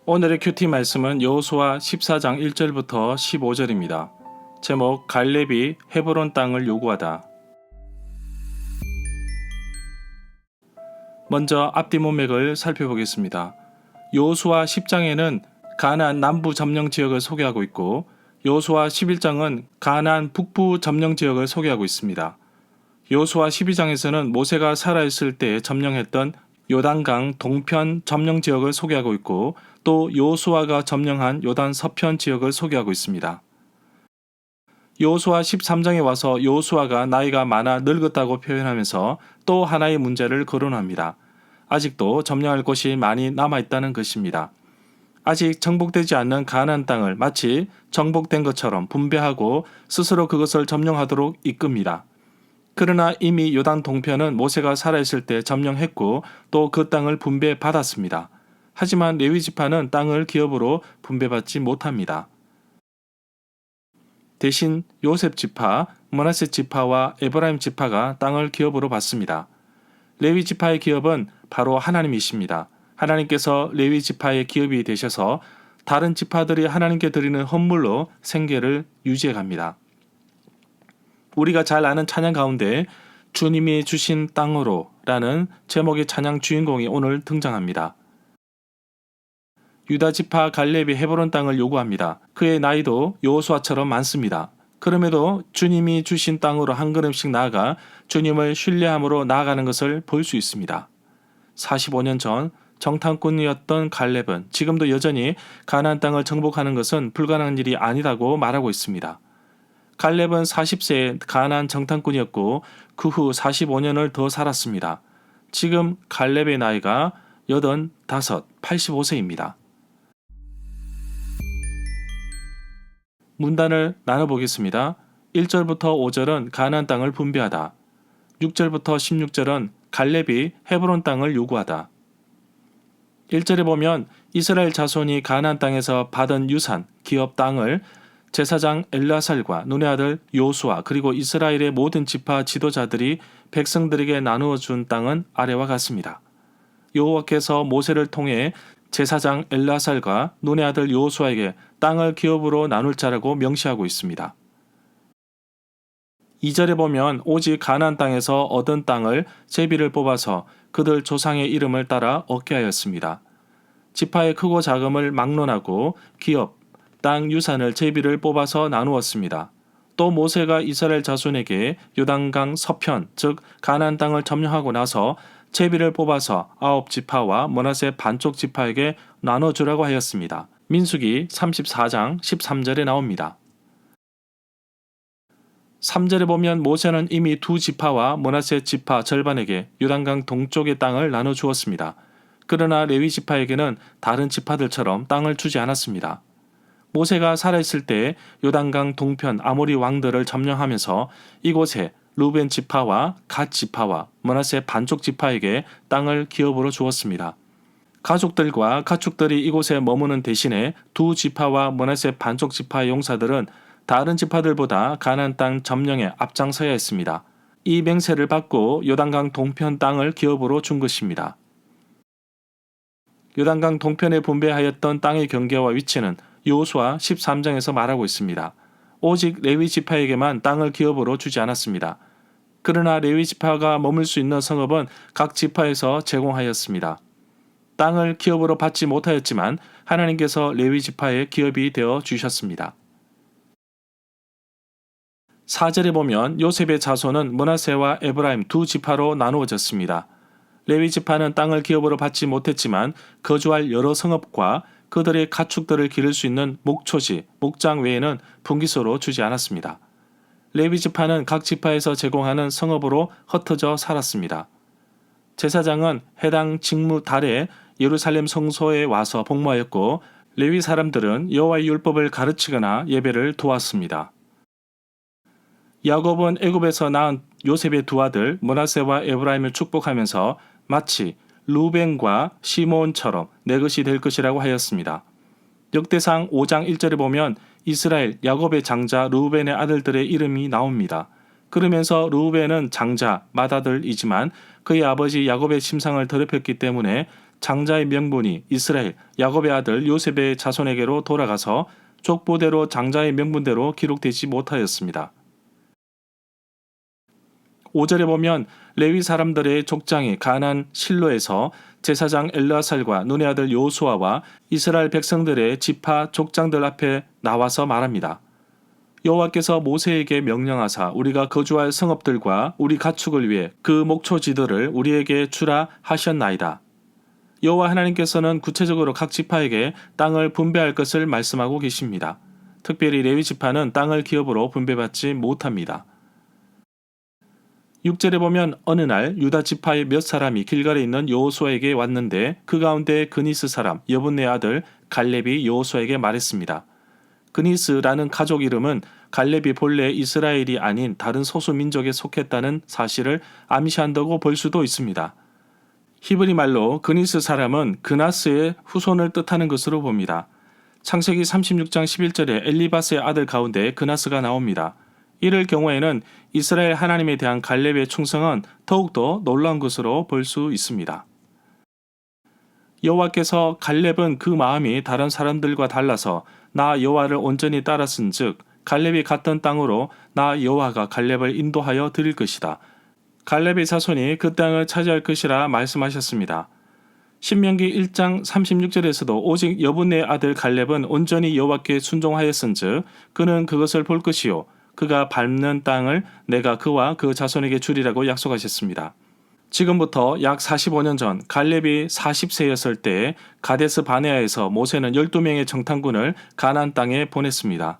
오늘의 큐티 말씀은 여호수아 14장 1절부터 15절입니다. 제목 갈렙이 헤브론 땅을 요구하다. 먼저 앞뒤 문맥을 살펴보겠습니다. 여호수아 10장에는 가나안 남부 점령 지역을 소개하고 있고 여호수아 11장은 가나안 북부 점령 지역을 소개하고 있습니다. 여호수아 12장에서는 모세가 살아있을 때 점령했던 요단강 동편 점령 지역을 소개하고 있고 또 여호수아가 점령한 요단 서편 지역을 소개하고 있습니다. 여호수아 13장에 와서 여호수아가 나이가 많아 늙었다고 표현하면서 또 하나의 문제를 거론합니다. 아직도 점령할 곳이 많이 남아있다는 것입니다. 아직 정복되지 않는 가나안 땅을 마치 정복된 것처럼 분배하고 스스로 그것을 점령하도록 이끕니다. 그러나 이미 요단 동편은 모세가 살아있을 때 점령했고 또 그 땅을 분배받았습니다. 하지만 레위 지파는 땅을 기업으로 분배받지 못합니다. 대신 요셉 지파, 므낫세 지파와 에브라임 지파가 땅을 기업으로 받습니다. 레위 지파의 기업은 바로 하나님이십니다. 하나님께서 레위 지파의 기업이 되셔서 다른 지파들이 하나님께 드리는 헌물로 생계를 유지해 갑니다. 우리가 잘 아는 찬양 가운데 주님이 주신 땅으로 라는 제목의 찬양 주인공이 오늘 등장합니다. 유다 지파 갈렙이 헤브론 땅을 요구합니다. 그의 나이도 여호수아처럼 많습니다. 그럼에도 주님이 주신 땅으로 한 걸음씩 나아가 주님을 신뢰함으로 나아가는 것을 볼 수 있습니다. 45년 전 정탐꾼이었던 갈렙은 지금도 여전히 가나안 땅을 정복하는 것은 불가능한 일이 아니라고 말하고 있습니다. 갈렙은 40세에 가나안 정탐꾼이었고 그 후 45년을 더 살았습니다. 지금 갈렙의 나이가 85, 85세입니다. 문단을 나눠보겠습니다. 1절부터 5절은 가나안 땅을 분배하다. 6절부터 16절은 갈렙이 헤브론 땅을 요구하다. 1절에 보면 이스라엘 자손이 가나안 땅에서 받은 유산, 기업 땅을 제사장 엘르아살과 눈의 아들 여호수아 그리고 이스라엘의 모든 지파 지도자들이 백성들에게 나누어 준 땅은 아래와 같습니다. 여호와께서 모세를 통해 제사장 엘르아살과 눈의 아들 여호수아에게 땅을 기업으로 나눌 자라고 명시하고 있습니다. 2절에 보면 오직 가나안 땅에서 얻은 땅을 제비를 뽑아서 그들 조상의 이름을 따라 얻게 하였습니다. 지파의 크고 작음을 막론하고 기업, 땅 유산을 제비를 뽑아서 나누었습니다. 또 모세가 이스라엘 자손에게 요단강 서편, 즉 가나안 땅을 점령하고 나서 제비를 뽑아서 9지파와 므낫세 반쪽 지파에게 나눠주라고 하였습니다. 민수기 34장 13절에 나옵니다. 3절에 보면 모세는 이미 2지파와 므낫세 지파 절반에게 요단강 동쪽의 땅을 나눠주었습니다. 그러나 레위 지파에게는 다른 지파들처럼 땅을 주지 않았습니다. 모세가 살아있을 때 요단강 동편 아모리 왕들을 점령하면서 이곳에 루벤 지파와 갓 지파와 므낫세 반쪽 지파에게 땅을 기업으로 주었습니다. 가족들과 가축들이 이곳에 머무는 대신에 2지파와 므낫세 반쪽 지파의 용사들은 다른 지파들보다 가나안 땅 점령에 앞장서야 했습니다. 이 맹세를 받고 요단강 동편 땅을 기업으로 준 것입니다. 요단강 동편에 분배하였던 땅의 경계와 위치는 여호수아 13장에서 말하고 있습니다. 오직 레위 지파에게만 땅을 기업으로 주지 않았습니다. 그러나 레위 지파가 머물 수 있는 성읍은 각 지파에서 제공하였습니다. 땅을 기업으로 받지 못하였지만 하나님께서 레위 지파의 기업이 되어 주셨습니다. 4절에 보면 요셉의 자손은 므낫세와 에브라임 2지파로 나누어졌습니다. 레위 지파는 땅을 기업으로 받지 못했지만 거주할 여러 성읍과 그들의 가축들을 기를 수 있는 목초지, 목장 외에는 분기소로 주지 않았습니다. 레위 지파는 각 지파에서 제공하는 성읍으로 흩어져 살았습니다. 제사장은 해당 직무 달에 예루살렘 성소에 와서 복무하였고 레위 사람들은 여호와의 율법을 가르치거나 예배를 도왔습니다. 야곱은 애굽에서 낳은 요셉의 2아들 므낫세와 에브라임을 축복하면서 마치 루벤과 시므온처럼 내 것이 될 것이라고 하였습니다. 역대상 5장 1절에 보면 이스라엘 야곱의 장자 르우벤의 아들들의 이름이 나옵니다. 그러면서 르우벤은 장자 맏아들이지만 그의 아버지 야곱의 침상을 더럽혔기 때문에 장자의 명분이 이스라엘 야곱의 아들 요셉의 자손에게로 돌아가서 족보대로 장자의 명분대로 기록되지 못하였습니다. 5절에 보면 레위 사람들의 족장이 가나안 실로에서 제사장 엘르아살과 눈의 아들 요수아와 이스라엘 백성들의 지파 족장들 앞에 나와서 말합니다. 여호와께서 모세에게 명령하사 우리가 거주할 성읍들과 우리 가축을 위해 그 목초지들을 우리에게 주라 하셨나이다. 여호와 하나님께서는 구체적으로 각 지파에게 땅을 분배할 것을 말씀하고 계십니다. 특별히 레위 지파는 땅을 기업으로 분배받지 못합니다. 6절에 보면 어느 날 유다 지파의 몇 사람이 길갈에 있는 여호수아에게 왔는데 그 가운데 그니스 사람 여분네 아들 갈렙이 여호수아에게 말했습니다. 그니스라는 가족 이름은 갈렙이 본래 이스라엘이 아닌 다른 소수 민족에 속했다는 사실을 암시한다고 볼 수도 있습니다. 히브리 말로 그니스 사람은 그나스의 후손을 뜻하는 것으로 봅니다. 창세기 36장 11절에 엘리바스의 아들 가운데 그나스가 나옵니다. 이럴 경우에는 이스라엘 하나님에 대한 갈렙의 충성은 더욱더 놀라운 것으로 볼 수 있습니다. 여호와께서 갈렙은 그 마음이 다른 사람들과 달라서 나 여호와를 온전히 따랐은즉 갈렙이 갔던 땅으로 나 여호와가 갈렙을 인도하여 드릴 것이다. 갈렙의 자손이 그 땅을 차지할 것이라 말씀하셨습니다. 신명기 1장 36절에서도 오직 여분네 아들 갈렙은 온전히 여호와께 순종하였은즉 그는 그것을 볼 것이요 그가 밟는 땅을 내가 그와 그 자손에게 주리라고 약속하셨습니다. 지금부터 약 45년 전 갈렙이 40세였을 때 가데스 바네아에서 모세는 12명의 정탐꾼을 가나안 땅에 보냈습니다.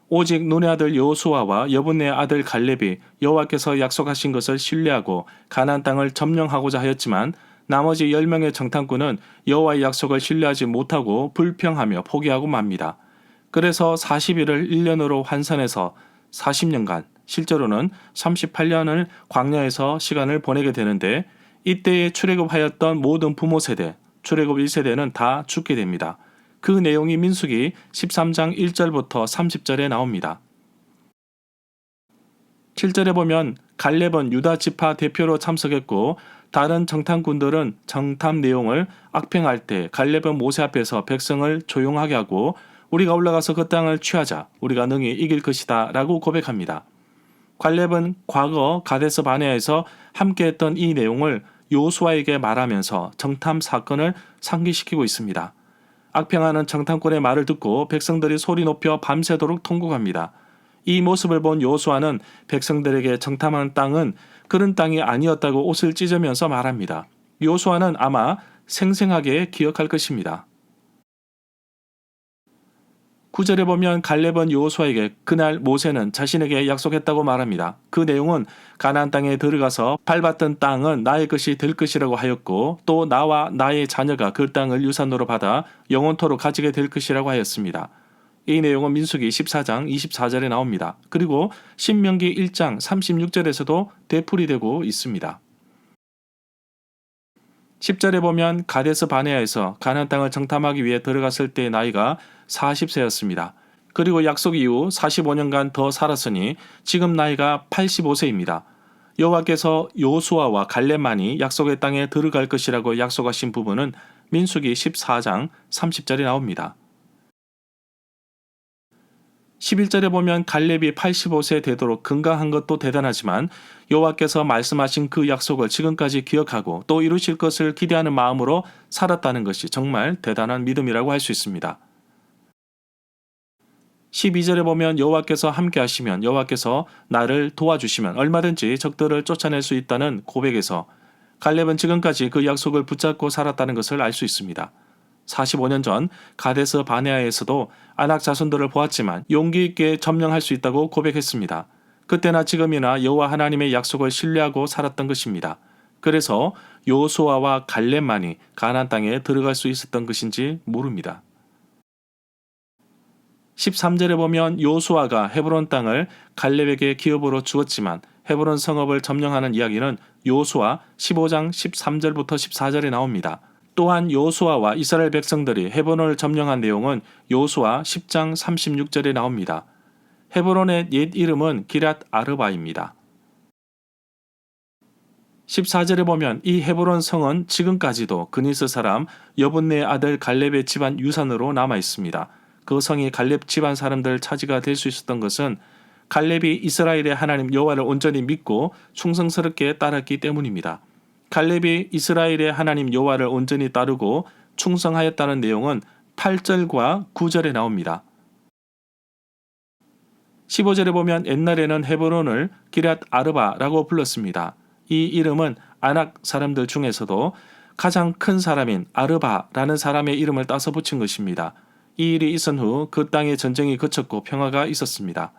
오직 눈의 아들 여호수아와 여분네 아들 갈렙이 여호와께서 약속하신 것을 신뢰하고 가나안 땅을 점령하고자 하였지만 나머지 10명의 정탐꾼은 여호와의 약속을 신뢰하지 못하고 불평하며 포기하고 맙니다. 그래서 40일을 1년으로 환산해서 40년간 실제로는 38년을 광야에서 시간을 보내게 되는데 이때에 출애굽하였던 모든 부모 세대, 출애굽 1세대는 다 죽게 됩니다. 그 내용이 민수기 13장 1절부터 30절에 나옵니다. 7절에 보면 갈렙은 유다 지파 대표로 참석했고 다른 정탐꾼들은 정탐 내용을 악평할 때 갈렙은 모세 앞에서 백성을 조용하게 하고 우리가 올라가서 그 땅을 취하자 우리가 능히 이길 것이다 라고 고백합니다. 갈렙은 과거 가데스 바네아에서 함께했던 이 내용을 여호수아에게 말하면서 정탐 사건을 상기시키고 있습니다. 악평하는 정탐꾼의 말을 듣고 백성들이 소리 높여 밤새도록 통곡합니다. 이 모습을 본 여호수아는 백성들에게 정탐하는 땅은 그런 땅이 아니었다고 옷을 찢으면서 말합니다. 여호수아는 아마 생생하게 기억할 것입니다. 9절에 보면 갈렙은 여호수아에게 그날 모세는 자신에게 약속했다고 말합니다. 그 내용은 가나안 땅에 들어가서 밟았던 땅은 나의 것이 될 것이라고 하였고 또 나와 나의 자녀가 그 땅을 유산으로 받아 영원토록 가지게 될 것이라고 하였습니다. 이 내용은 민수기 14장 24절에 나옵니다. 그리고 신명기 1장 36절에서도 되풀이되고 있습니다. 10절에 보면 가데스 바네아에서 가나안 땅을 정탐하기 위해 들어갔을 때의 나이가 40세였습니다. 그리고 약속 이후 45년간 더 살았으니 지금 나이가 85세입니다. 여호와께서 여호수아와 갈렙만이 약속의 땅에 들어갈 것이라고 약속하신 부분은 민수기 14장 30절에 나옵니다. 11절에 보면 갈렙이 85세 되도록 건강한 것도 대단하지만 여호와께서 말씀하신 그 약속을 지금까지 기억하고 또 이루실 것을 기대하는 마음으로 살았다는 것이 정말 대단한 믿음이라고 할 수 있습니다. 12절에 보면 여호와께서 함께 하시면 여호와께서 나를 도와주시면 얼마든지 적들을 쫓아낼 수 있다는 고백에서 갈렙은 지금까지 그 약속을 붙잡고 살았다는 것을 알 수 있습니다. 45년 전 가데스 바네아에서도 아낙 자손들을 보았지만 용기 있게 점령할 수 있다고 고백했습니다. 그때나 지금이나 여호와 하나님의 약속을 신뢰하고 살았던 것입니다. 그래서 여호수아와 갈렙만이 가나안 땅에 들어갈 수 있었던 것인지 모릅니다. 13절에 보면 여호수아가 헤브론 땅을 갈렙에게 기업으로 주었지만 헤브론 성읍을 점령하는 이야기는 여호수아 15장 13절부터 14절에 나옵니다. 또한 여호수아와 이스라엘 백성들이 헤브론을 점령한 내용은 여호수아 10장 36절에 나옵니다. 헤브론의 옛 이름은 기랏 아르바입니다. 14절에 보면 이 헤브론 성은 지금까지도 그니스 사람 여분네의 아들 갈렙의 집안 유산으로 남아 있습니다. 그 성이 갈렙 집안 사람들 차지가 될 수 있었던 것은 갈렙이 이스라엘의 하나님 여호와를 온전히 믿고 충성스럽게 따랐기 때문입니다. 갈렙이 이스라엘의 하나님 여호와를 온전히 따르고 충성하였다는 내용은 8절과 9절에 나옵니다. 15절에 보면 옛날에는 헤브론을 기럇 아르바라고 불렀습니다. 이 이름은 아낙 사람들 중에서도 가장 큰 사람인 아르바라는 사람의 이름을 따서 붙인 것입니다. 이 일이 있은 후 그 땅에 전쟁이 그쳤고 평화가 있었습니다.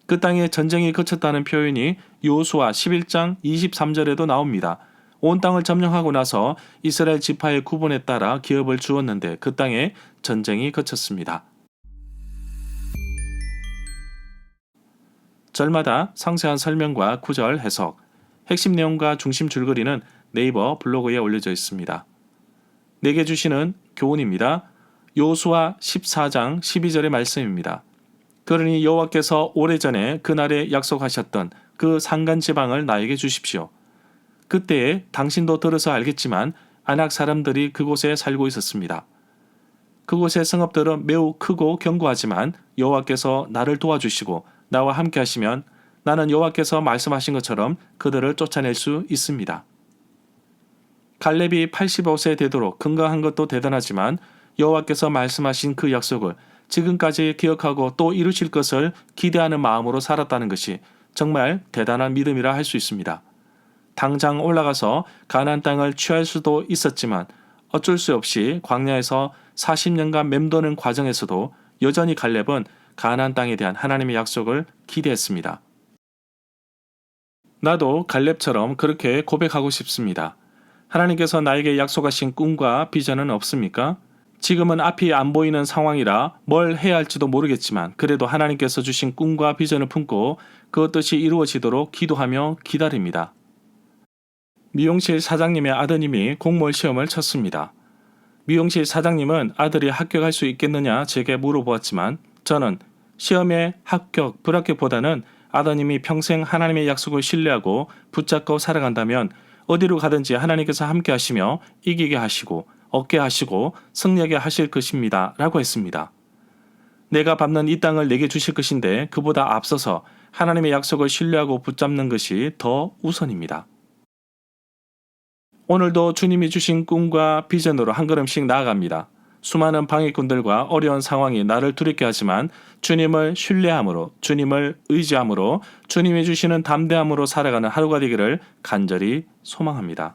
그 땅에 전쟁이 그쳤다는 표현이 여호수아 11장 23절에도 나옵니다. 온 땅을 점령하고 나서 이스라엘 지파의 구분에 따라 기업을 주었는데 그 땅에 전쟁이 그쳤습니다. 절마다 상세한 설명과 구절 해석, 핵심 내용과 중심 줄거리는 네이버 블로그에 올려져 있습니다. 내게 주시는 교훈입니다. 여호수아 14장 12절의 말씀입니다. 그러니 여호와께서 오래전에 그날에 약속하셨던 그 산간 지방을 나에게 주십시오. 그때에 당신도 들어서 알겠지만 아낙 사람들이 그곳에 살고 있었습니다. 그곳의 성읍들은 매우 크고 견고하지만 여호와께서 나를 도와주시고 나와 함께 하시면 나는 여호와께서 말씀하신 것처럼 그들을 쫓아낼 수 있습니다. 갈렙이 85세 되도록 건강한 것도 대단하지만 여호와께서 말씀하신 그 약속을 지금까지 기억하고 또 이루실 것을 기대하는 마음으로 살았다는 것이 정말 대단한 믿음이라 할 수 있습니다. 당장 올라가서 가나안 땅을 취할 수도 있었지만 어쩔 수 없이 광야에서 40년간 맴도는 과정에서도 여전히 갈렙은 가나안 땅에 대한 하나님의 약속을 기대했습니다. 나도 갈렙처럼 그렇게 고백하고 싶습니다. 하나님께서 나에게 약속하신 꿈과 비전은 없습니까? 지금은 앞이 안 보이는 상황이라 뭘 해야 할지도 모르겠지만 그래도 하나님께서 주신 꿈과 비전을 품고 그 뜻이 이루어지도록 기도하며 기다립니다. 미용실 사장님의 아드님이 공무원 시험을 쳤습니다. 미용실 사장님은 아들이 합격할 수 있겠느냐 제게 물어보았지만 저는 시험에 합격, 불합격보다는 아드님이 평생 하나님의 약속을 신뢰하고 붙잡고 살아간다면 어디로 가든지 하나님께서 함께 하시며 이기게 하시고 얻게 하시고 승리하게 하실 것입니다. 라고 했습니다. 내가 밟는 이 땅을 내게 주실 것인데 그보다 앞서서 하나님의 약속을 신뢰하고 붙잡는 것이 더 우선입니다. 오늘도 주님이 주신 꿈과 비전으로 한 걸음씩 나아갑니다. 수많은 방해꾼들과 어려운 상황이 나를 두렵게 하지만 주님을 신뢰함으로, 주님을 의지함으로, 주님이 주시는 담대함으로 살아가는 하루가 되기를 간절히 소망합니다.